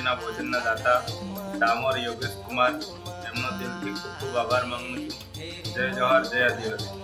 રાત્રિના ભોજનના દાતા ડામોર યોગેશ કુમાર એમનો દિલથી ખૂબ ખૂબ આભાર માંગુ છું। જય જવાહર, જય આદિવાસી।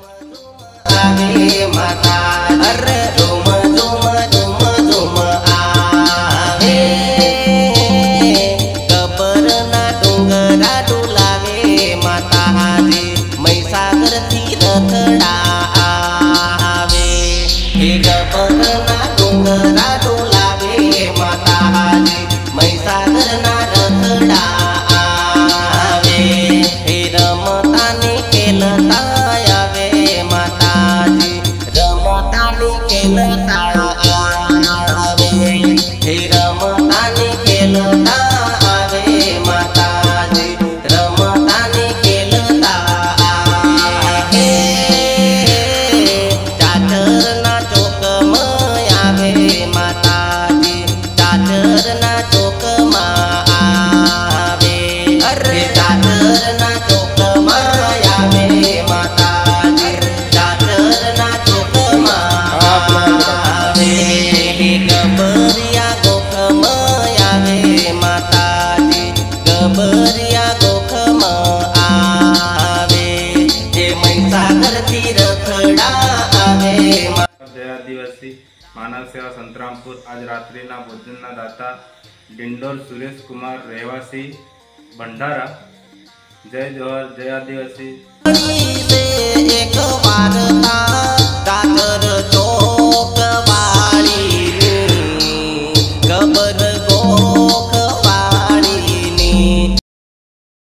जय आदिवासी। मानव सेवा संतरामपुर आज रात्रिना भोजनना दाता डिंडोर सुरेश कुमार रहवासी भंडारा। जय जवाहर, जय आदिवासी।